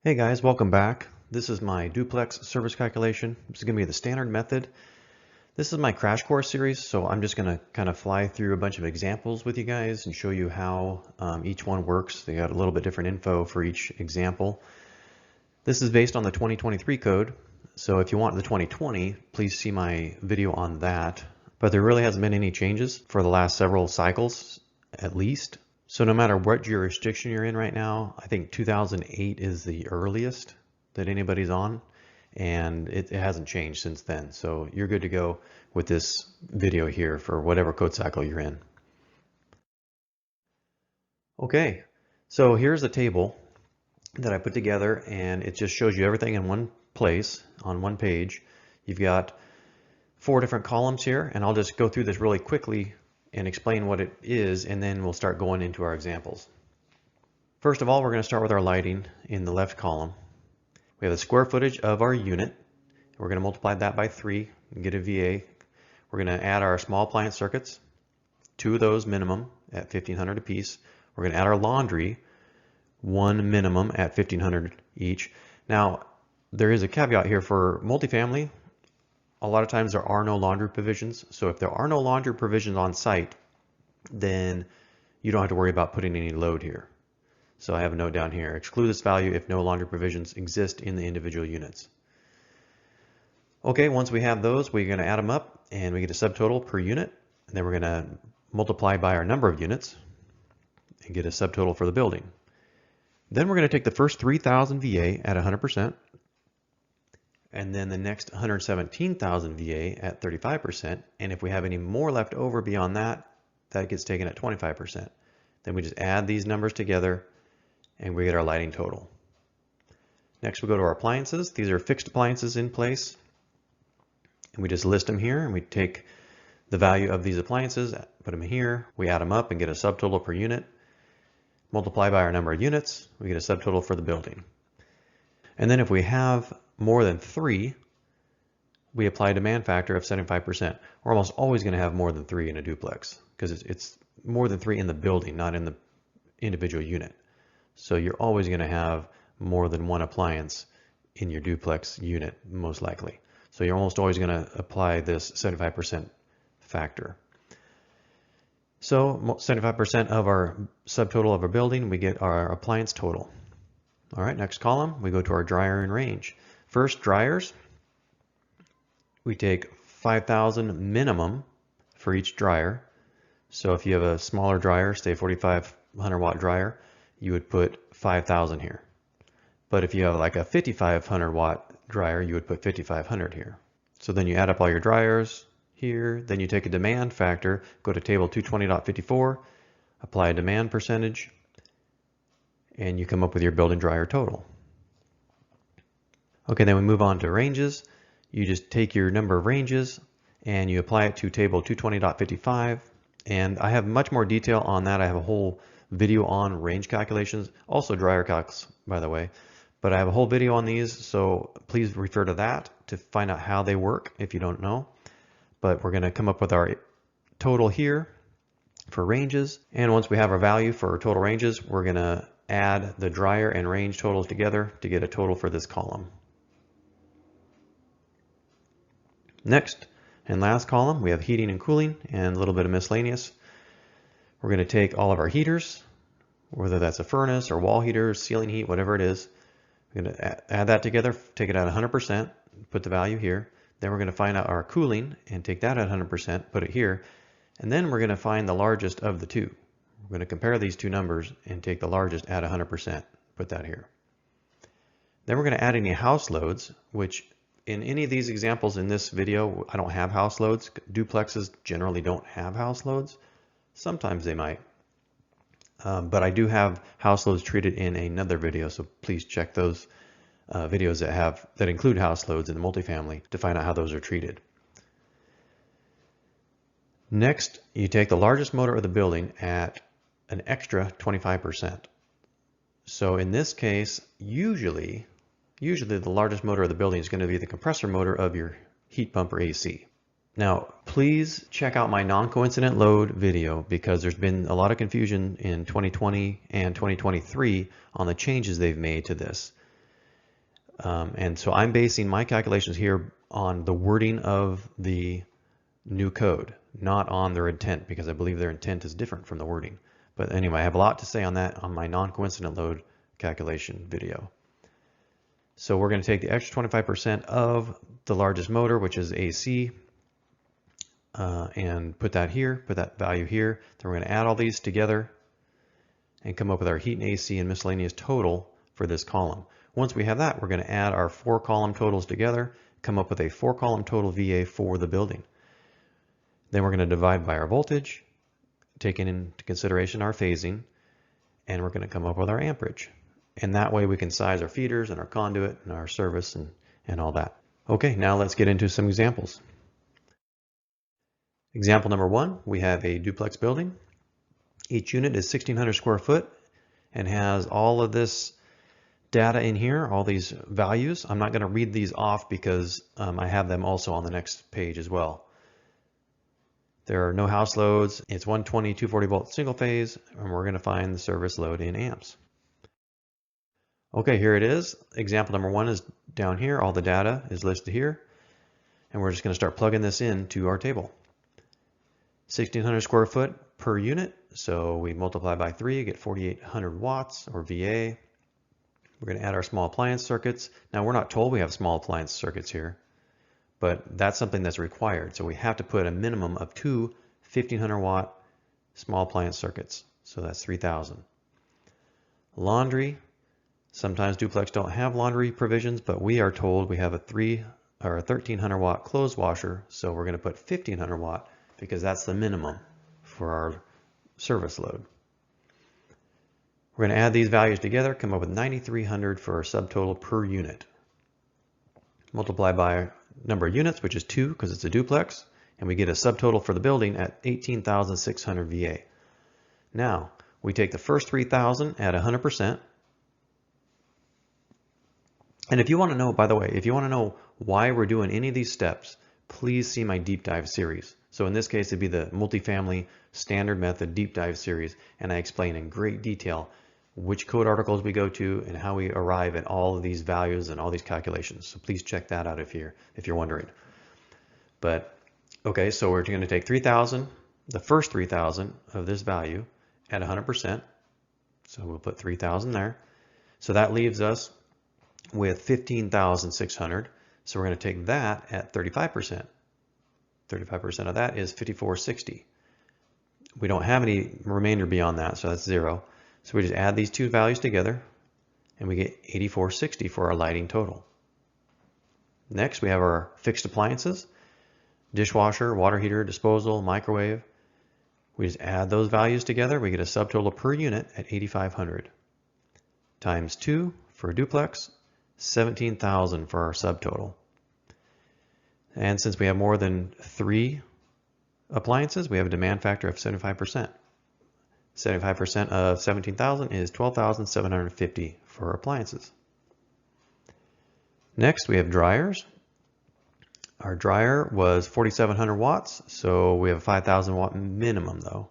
Hey guys, welcome back. This is my duplex service calculation. This is going to be the standard method. This is my crash course series, so I'm just going to kind of fly through a bunch of examples with you guys and show you how each one works. They got a little bit different info for each example. This is based on the 2023 code, so if you want the 2020, please see my video on that. But there really hasn't been any changes for the last several cycles, at least. So no matter what jurisdiction you're in right now, I think 2008 is the earliest that anybody's on, and it hasn't changed since then. So you're good to go with this video here for whatever code cycle you're in. Okay, so here's a table that I put together, and it just shows you everything in one place on one page. You've got 4 different columns here, and I'll just go through this really quickly and explain what it is, and then we'll start going into our examples. First of all, we're going to start with our lighting in the left column. We have the square footage of our unit. We're going to multiply that by 3 and get a VA. We're going to add our small appliance circuits, 2 of those minimum at $1,500 a piece. We're going to add our laundry, 1 minimum at $1,500 each. Now, there is a caveat here for multifamily. A lot of times there are no laundry provisions. So if there are no laundry provisions on site, then you don't have to worry about putting any load here. So I have a note down here, exclude this value if no laundry provisions exist in the individual units. Okay, once we have those, we're going to add them up and we get a subtotal per unit. And then we're going to multiply by our number of units and get a subtotal for the building. Then we're going to take the first 3,000 VA at 100%. And then the next 117,000 VA at 35%. And if we have any more left over beyond that, that gets taken at 25%. Then we just add these numbers together and we get our lighting total. Next we go to our appliances. These are fixed appliances in place. And we just list them here, and we take the value of these appliances, put them here, we add them up and get a subtotal per unit. Multiply by our number of units, we get a subtotal for the building. And then if we have more than 3, we apply a demand factor of 75%. We're almost always going to have more than 3 in a duplex because it's more than 3 in the building, not in the individual unit. So you're always going to have more than 1 appliance in your duplex unit, most likely. So you're almost always going to apply this 75% factor. So 75% of our subtotal of our building, we get our appliance total. All right, next column, we go to our dryer and range. First, dryers, we take 5,000 minimum for each dryer. So if you have a smaller dryer, say 4,500 watt dryer, you would put 5,000 here. But if you have like a 5,500 watt dryer, you would put 5,500 here. So then you add up all your dryers here, then you take a demand factor, go to table 220.54, apply a demand percentage, and you come up with your building dryer total. Okay, then we move on to ranges. You just take your number of ranges and you apply it to table 220.55. And I have much more detail on that. I have a whole video on range calculations, also dryer calcs, by the way. But I have a whole video on these, so please refer to that to find out how they work if you don't know. But we're going to come up with our total here for ranges. And once we have our value for our total ranges, we're going to add the dryer and range totals together to get a total for this column. Next and last column, we have heating and cooling and a little bit of miscellaneous. We're going to take all of our heaters, whether that's a furnace or wall heaters, ceiling heat, whatever it is. We're going to add that together, take it at 100%, put the value here. Then we're going to find out our cooling and take that at 100%, put it here. And then we're going to find the largest of the two. We're going to compare these two numbers and take the largest at 100%, put that here. Then we're going to add any house loads, which in any of these examples in this video, I don't have house loads. Duplexes generally don't have house loads. Sometimes they might. But I do have house loads treated in another video, so please check those videos that include house loads in the multifamily to find out how those are treated. Next, you take the largest motor of the building at an extra 25%. So in this case, usually the largest motor of the building is going to be the compressor motor of your heat pump or AC. Now, please check out my non-coincident load video because there's been a lot of confusion in 2020 and 2023 on the changes they've made to this. And so I'm basing my calculations here on the wording of the new code, not on their intent, because I believe their intent is different from the wording. But anyway, I have a lot to say on that on my non-coincident load calculation video. So we're going to take the extra 25% of the largest motor, which is AC, and put that here, put that value here. Then we're going to add all these together and come up with our heat and AC and miscellaneous total for this column. Once we have that, we're going to add our 4 column totals together, come up with a 4 column total VA for the building. Then we're going to divide by our voltage, taking into consideration our phasing, and we're going to come up with our amperage. And that way we can size our feeders and our conduit and our service and all that. Okay, now let's get into some examples. Example number 1, we have a duplex building. Each unit is 1,600 square foot and has all of this data in here, all these values. I'm not going to read these off because I have them also on the next page as well. There are no house loads. It's 120, 240 volt single phase, and we're going to find the service load in amps. Okay, here it is. Example number 1 is down here. All the data is listed here. And we're just going to start plugging this into our table. 1,600 square foot per unit. So we multiply by 3, get 4,800 watts or VA. We're going to add our small appliance circuits. Now we're not told we have small appliance circuits here, but that's something that's required. So we have to put a minimum of 2 1,500 watt small appliance circuits. So that's 3,000. Laundry. Sometimes duplex don't have laundry provisions, but we are told we have a 1,300 watt clothes washer. So we're going to put 1,500 watt because that's the minimum for our service load. We're going to add these values together, come up with 9,300 for our subtotal per unit. Multiply by number of units, which is 2 because it's a duplex, and we get a subtotal for the building at 18,600 VA. Now, we take the first 3,000 at 100%. And if you want to know, by the way, if you want to know why we're doing any of these steps, please see my deep dive series. So in this case, it'd be the multifamily standard method deep dive series, and I explain in great detail which code articles we go to and how we arrive at all of these values and all these calculations. So please check that out if you're wondering. But okay, so we're going to take 3,000, the first 3,000 of this value at 100%. So we'll put 3,000 there. So that leaves us with 15,600. So we're going to take that at 35%. 35% of that is 5,460. We don't have any remainder beyond that, so that's 0. So we just add these two values together and we get 8,460 for our lighting total. Next, we have our fixed appliances, dishwasher, water heater, disposal, microwave. We just add those values together. We get a subtotal per unit at 8,500 times 2 for a duplex, 17,000 for our subtotal. And since we have more than 3 appliances, we have a demand factor of 75%. 75% of 17,000 is 12,750 for appliances. Next, we have dryers. Our dryer was 4,700 watts, so we have a 5,000 watt minimum though.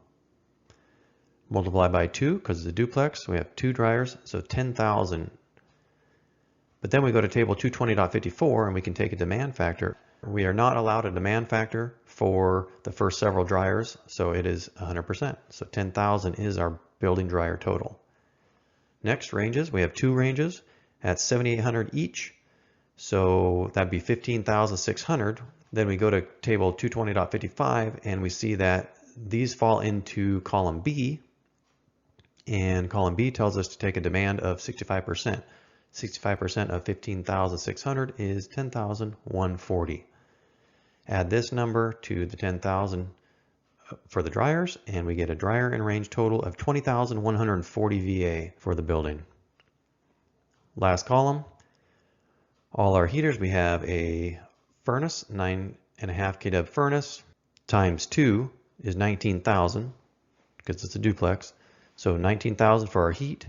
Multiply by 2 because it's a duplex. We have 2 dryers, so 10,000. But then we go to table 220.54 and we can take a demand factor. We are not allowed a demand factor for the first several dryers, so it is 100%. So 10,000 is our building dryer total. Next, ranges. We have 2 ranges at 7,800 each, so that'd be 15,600. Then we go to table 220.55 and we see that these fall into column B, and column B tells us to take a demand of 65%. 65% of 15,600 is 10,140. Add this number to the 10,000 for the dryers, and we get a dryer and range total of 20,140 VA for the building. Last column, all our heaters, we have a furnace, 9.5 kW furnace, times 2 is 19,000, because it's a duplex. So 19,000 for our heat.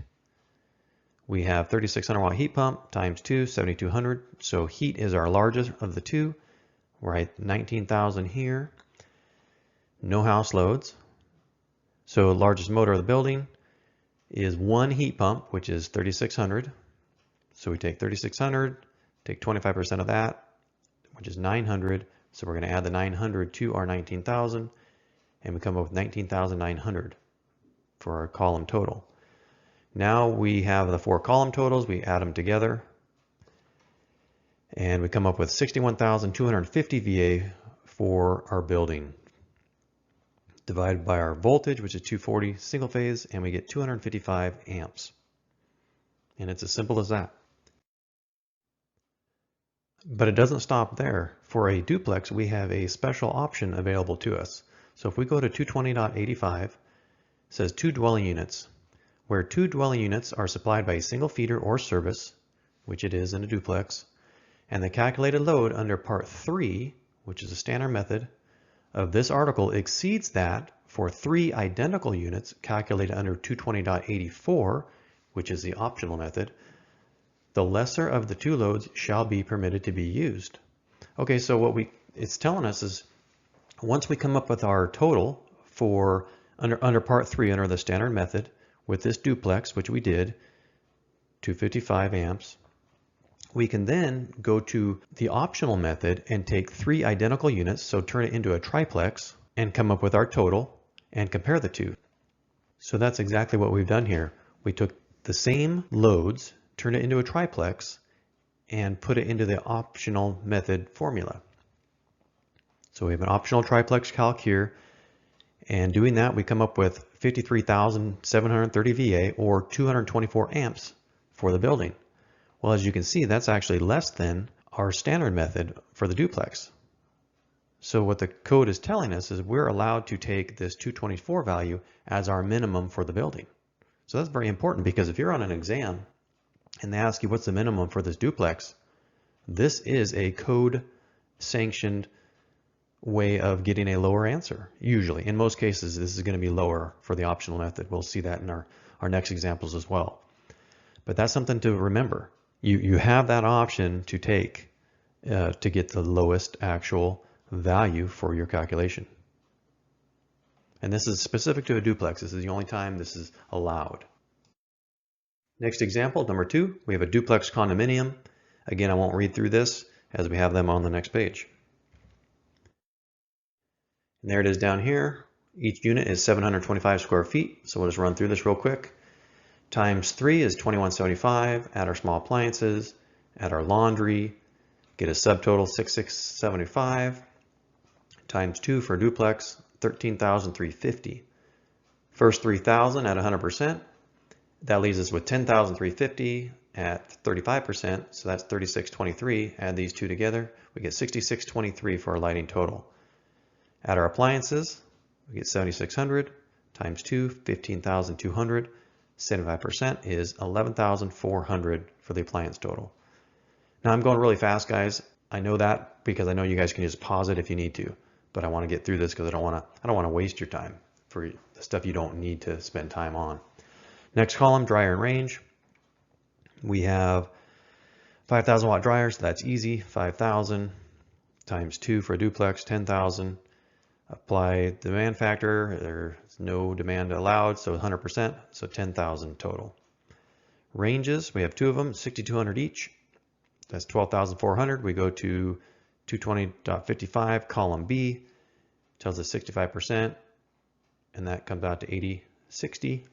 We have 3,600 watt heat pump, times 2, 7,200. So heat is our largest of the two. We're at 19,000 here. No house loads. So largest motor of the building is one heat pump, which is 3,600. So we take 3,600, take 25% of that, which is 900. So we're going to add the 900 to our 19,000, and we come up with 19,900 for our column total. Now we have the 4 column totals, we add them together, and we come up with 61,250 VA for our building, divided by our voltage, which is 240 single phase, and we get 255 amps. And it's as simple as that. But it doesn't stop there. For a duplex, we have a special option available to us. So if we go to 220.85, it says 2 dwelling units, where 2 dwelling units are supplied by a single feeder or service, which it is in a duplex, and the calculated load under part 3, which is a standard method of this article, exceeds that for 3 identical units calculated under 220.84, which is the optional method, the lesser of the 2 loads shall be permitted to be used. Okay, so what it's telling us is once we come up with our total for under part 3 under the standard method with this duplex, which we did, 255 amps, we can then go to the optional method and take 3 identical units, so turn it into a triplex, and come up with our total and compare the two. So that's exactly what we've done here. We took the same loads, turned it into a triplex, and put it into the optional method formula. So we have an optional triplex calc here, and doing that we come up with 53,730 VA, or 224 amps for the building. Well, as you can see, that's actually less than our standard method for the duplex. So what the code is telling us is we're allowed to take this 224 value as our minimum for the building. So that's very important, because if you're on an exam and they ask you what's the minimum for this duplex, this is a code sanctioned way of getting a lower answer. Usually, in most cases, this is going to be lower for the optional method. We'll see that in our next examples as well. But that's something to remember. You have that option to take to get the lowest actual value for your calculation. And this is specific to a duplex. This is the only time this is allowed. Next example, number 2, we have a duplex condominium. Again, I won't read through this as we have them on the next page. And there it is down here. Each unit is 725 square feet. So we'll just run through this real quick. Times 3 is 2175. Add our small appliances, add our laundry, get a subtotal 6675. Times 2 for duplex, 13,350. First 3,000 at 100%. That leaves us with 10,350 at 35%. So that's 3623. Add these two together, we get 6623 for our lighting total. Add our appliances, we get 7,600 times 2, 15,200. 75% is 11,400 for the appliance total. Now I'm going really fast, guys. I know that because I know you guys can just pause it if you need to, but I want to get through this because I don't want to waste your time for the stuff you don't need to spend time on. Next column, dryer and range. We have 5,000 watt dryer, so that's easy. 5,000 times 2 for a duplex, 10,000. Apply demand factor, there's no demand allowed, so 100%, so 10,000 total. Ranges, we have 2 of them, 6,200 each. That's 12,400. We go to 220.55, column B, tells us 65%, and that comes out to 8060.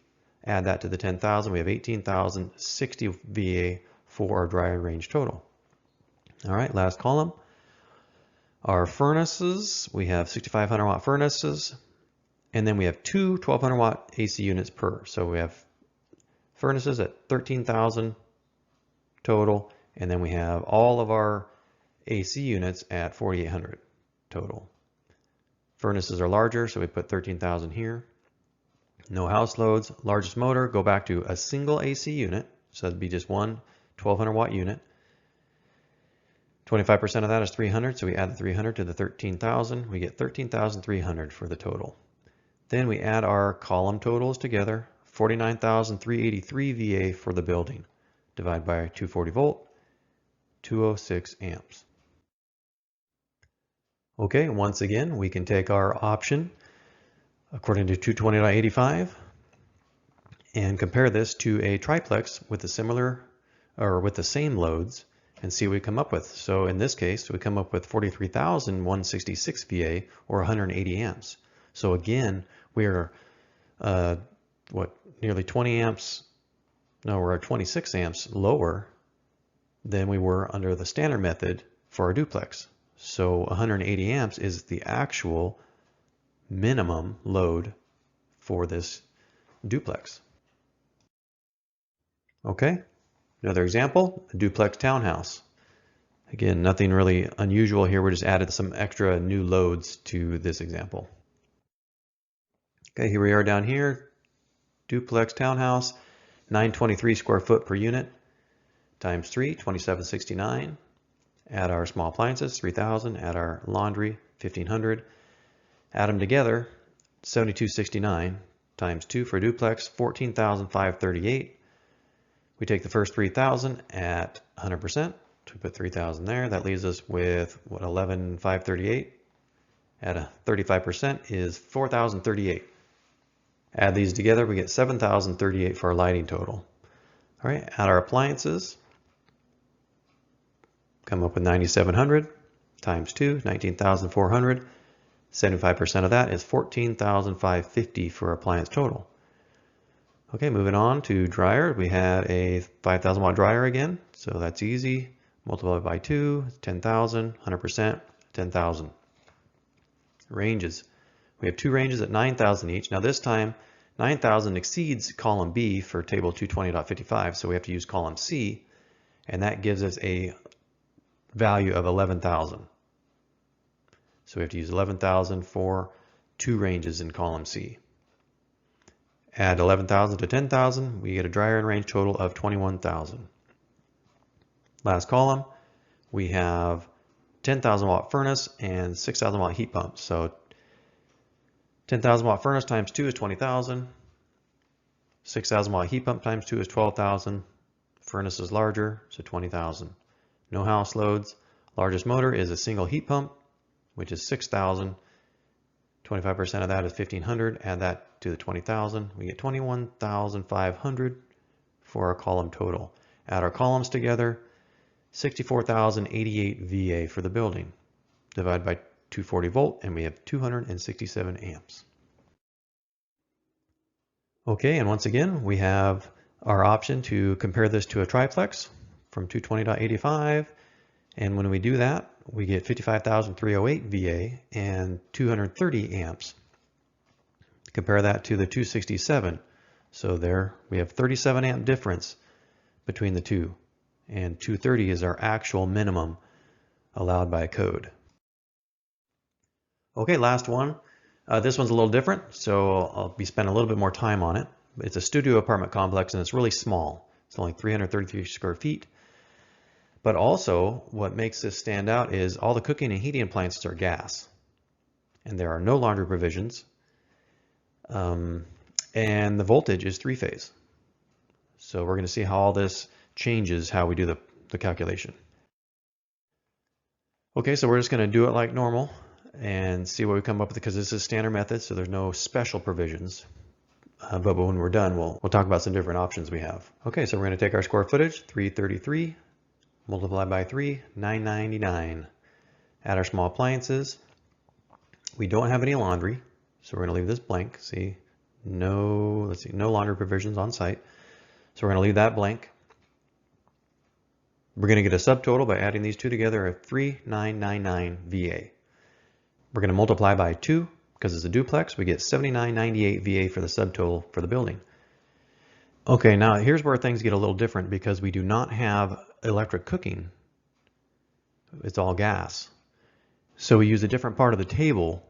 Add that to the 10,000, we have 18,060 VA for our dryer range total. All right, last column. Our furnaces, we have 6,500 watt furnaces, and then we have 2 1,200 watt AC units per. So we have furnaces at 13,000 total, and then we have all of our AC units at 4,800 total. Furnaces are larger, so we put 13,000 here. No house loads. Largest motor, go back to a single AC unit, so that'd be just one 1,200 watt unit. 25% of that is 300, so we add the 300 to the 13,000. We get 13,300 for the total. Then we add our column totals together, 49,383 VA for the building, divided by 240 volt, 206 amps. Okay, once again, we can take our option according to 220.85 and compare this to a triplex with a similar or with the same loads and see what we come up with. So in this case, we come up with 43,166 VA or 180 amps. So again, we are nearly 20 amps, no, we're at 26 amps lower than we were under the standard method for our duplex. So 180 amps is the actual minimum load for this duplex. Okay, another example, a duplex townhouse. Again, nothing really unusual here. We just added some extra new loads to this example. Okay, here we are down here, duplex townhouse, 923 square foot per unit, times 3, 2769. Add our small appliances, 3,000. Add our laundry, 1,500. Add them together, 7,269 times 2 for duplex, 14,538. We take the first 3,000 at 100%. So we put 3,000 there. That leaves us with what, 11,538. At a 35% is 4,038. Add these together, we get 7,038 for our lighting total. All right, add our appliances. Come up with 9,700 times 2, 19,400. 75% of that is 14,550 for our appliance total. Okay, moving on to dryer. We had a 5,000 watt dryer again, so that's easy. Multiply by 2, 10,000, 100%, 10,000. Ranges. We have two ranges at 9,000 each. Now this time, 9,000 exceeds column B for table 220.55, so we have to use column C, and that gives us a value of 11,000. So we have to use 11,000 for two ranges in column C. Add 11,000 to 10,000, we get a dryer and range total of 21,000. Last column, we have 10,000 watt furnace and 6,000 watt heat pump. So 10,000 watt furnace times 2 is 20,000. 6,000 watt heat pump times 2 is 12,000. Furnace is larger, so 20,000. No house loads. Largest motor is a single heat pump, which is 6,000. 25% of that is 1,500. Add that to the 20,000. We get 21,500 for our column total. Add our columns together, 64,088 VA for the building. Divide by 240 volt, and we have 267 amps. Okay, and once again, we have our option to compare this to a triplex from 220.85. And when we do that, we get 55,308 VA and 230 amps. Compare that to the 267. So there we have 37 amp difference between the two. And 230 is our actual minimum allowed by code. Okay, last one. This one's a little different, so I'll be spending a little bit more time on it. It's a studio apartment complex and it's really small. It's only 333 square feet. But also, what makes this stand out is all the cooking and heating appliances are gas. And there are no laundry provisions. And the voltage is three-phase. So we're going to see how all this changes how we do the calculation. Okay, so we're just going to do it like normal and see what we come up with, because this is standard method, so there's no special provisions. But when we're done, we'll talk about some different options we have. Okay, so we're going to take our square footage, 333, multiply by 3, 999. Add our small appliances. We don't have any laundry, so we're going to leave this blank. See, no laundry provisions on site. So we're going to leave that blank. We're going to get a subtotal by adding these two together of 3999 VA. We're going to multiply by 2 because it's a duplex. We get 7998 VA for the subtotal for the building. Okay, now here's where things get a little different because we do not have electric cooking. It's all gas. So we use a different part of the table.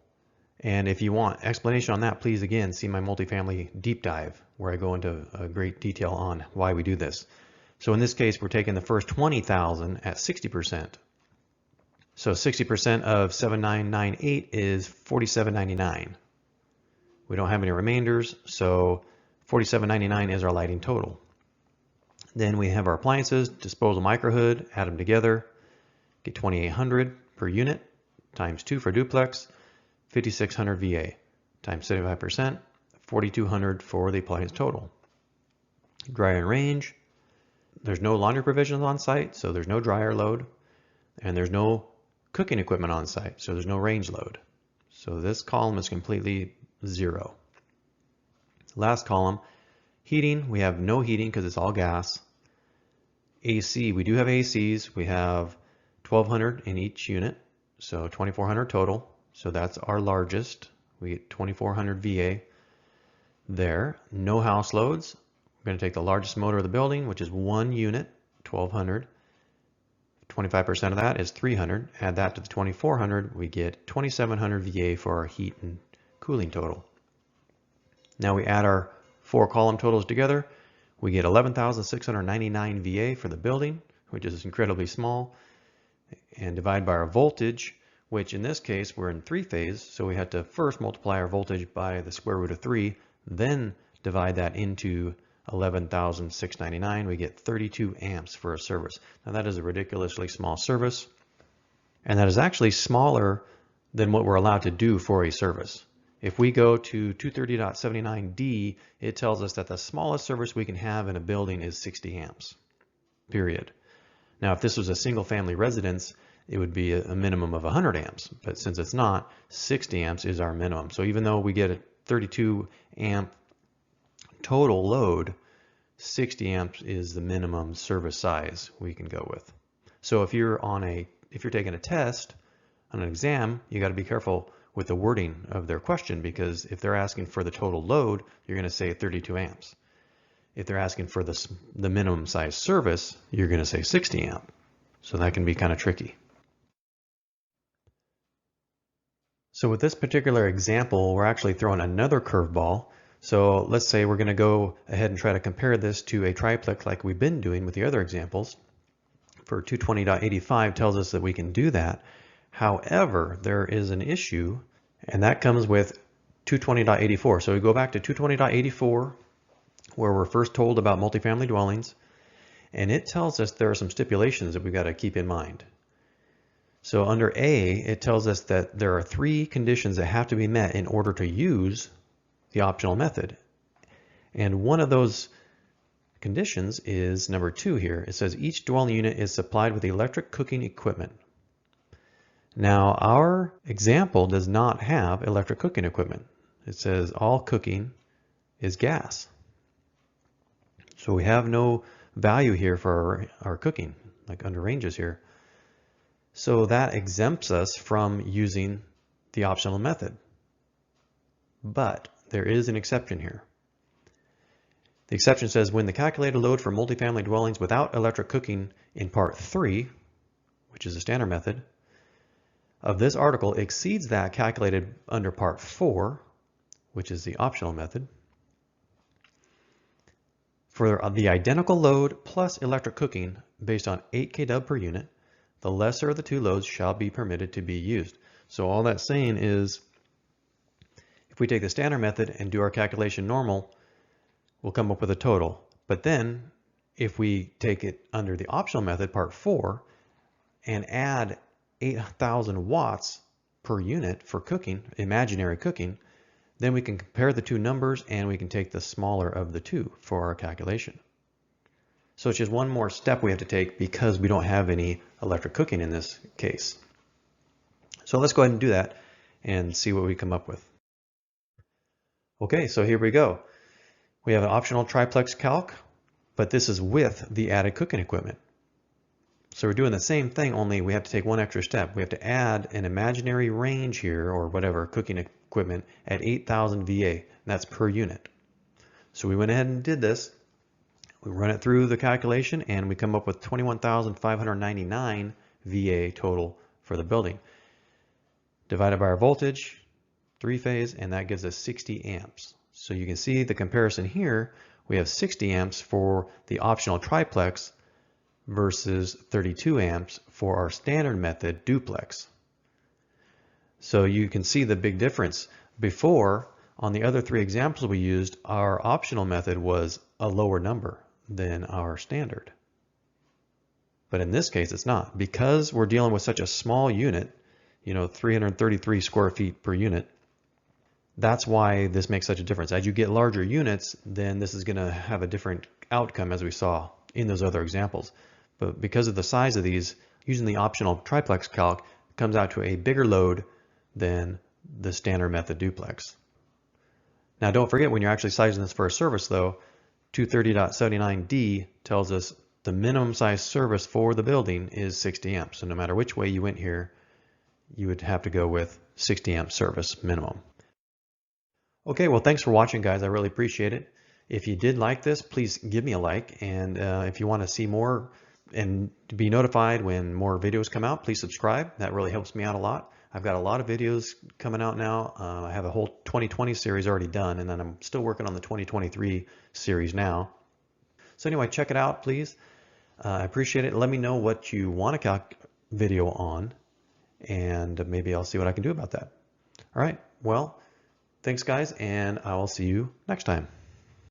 And if you want explanation on that, please again see my multifamily deep dive where I go into great detail on why we do this. So in this case, we're taking the first 20,000 at 60%. So 60% of 7998 is 4799. We don't have any remainders, so 4799 is our lighting total. Then we have our appliances, disposal micro hood, add them together, get 2800 per unit, times 2 for duplex, 5600 VA, times 75%, 4200 for the appliance total. Dryer and range, there's no laundry provisions on site, so there's no dryer load, and there's no cooking equipment on site, so there's no range load. So this column is completely 0. Last column, heating, we have no heating because it's all gas. AC, we do have ACs. We have 1,200 in each unit, so 2,400 total. So that's our largest. We get 2,400 VA there. No house loads. We're going to take the largest motor of the building, which is 1 unit, 1,200. 25% of that is 300. Add that to the 2,400, we get 2,700 VA for our heat and cooling total. Now we add our 4 column totals together. We get 11,699 VA for the building, which is incredibly small, and divide by our voltage, which in this case we're in 3-phase, so we had to first multiply our voltage by the square root of 3, then divide that into 11,699. We get 32 amps for a service. Now that is a ridiculously small service, and that is actually smaller than what we're allowed to do for a service. If we go to 230.79D, it tells us that the smallest service we can have in a building is 60 amps, period. Now, if this was a single family residence, it would be a minimum of 100 amps, but since it's not, 60 amps is our minimum. So even though we get a 32 amp total load, 60 amps is the minimum service size we can go with. So if you're taking a test on an exam, you got to be careful with the wording of their question, because if they're asking for the total load, you're going to say 32 amps. If they're asking for the minimum size service, you're going to say 60 amp. So that can be kind of tricky. So with this particular example, we're actually throwing another curveball. So let's say we're going to go ahead and try to compare this to a triplex like we've been doing with the other examples. For 220.85 tells us that we can do that. However, there is an issue, and that comes with 220.84. So we go back to 220.84, where we're first told about multifamily dwellings, and it tells us there are some stipulations that we've got to keep in mind. So under A, it tells us that there are 3 conditions that have to be met in order to use the optional method. And one of those conditions is number 2 here. It says each dwelling unit is supplied with electric cooking equipment. Now, our example does not have electric cooking equipment. It says all cooking is gas. So we have no value here for our cooking, like under ranges here. So that exempts us from using the optional method. But there is an exception here. The exception says when the calculated load for multifamily dwellings without electric cooking in part 3, which is the standard method, of this article exceeds that calculated under part 4, which is the optional method, for the identical load plus electric cooking based on 8 kW per unit, the lesser of the 2 loads shall be permitted to be used. So all that's saying is, if we take the standard method and do our calculation normal, we'll come up with a total. But then, if we take it under the optional method, part 4, and add 8,000 watts per unit for cooking, imaginary cooking, then we can compare the 2 numbers and we can take the smaller of the 2 for our calculation. So it's just one more step we have to take because we don't have any electric cooking in this case. So let's go ahead and do that and see what we come up with. Okay, so here we go. We have an optional triplex calc, but this is with the added cooking equipment. So we're doing the same thing, only we have to take one extra step. We have to add an imaginary range here, or whatever, cooking equipment at 8,000 VA, and that's per unit. So we went ahead and did this. We run it through the calculation, and we come up with 21,599 VA total for the building. Divided by our voltage, 3-phase, and that gives us 60 amps. So you can see the comparison here. We have 60 amps for the optional triplex versus 32 amps for our standard method duplex. So you can see the big difference. Before, on the other 3 examples we used, our optional method was a lower number than our standard. But in this case, it's not. Because we're dealing with such a small unit, 333 square feet per unit, that's why this makes such a difference. As you get larger units, then this is going to have a different outcome, as we saw in those other examples. But because of the size of these, using the optional Triplex calc comes out to a bigger load than the standard method duplex. Now don't forget, when you're actually sizing this for a service though, 230.79D tells us the minimum size service for the building is 60 amps. So no matter which way you went here, you would have to go with 60 amp service minimum. Okay, well, thanks for watching, guys. I really appreciate it. If you did like this, please give me a like. And if you want to see more and to be notified when more videos come out, please subscribe. That really helps me out a lot. I've got a lot of videos coming out now. I have a whole 2020 series already done, and then I'm still working on the 2023 series now. So anyway, check it out, please. I appreciate it. Let me know what you want a calc video on, and maybe I'll see what I can do about that. All right, well, thanks guys, and I will see you next time.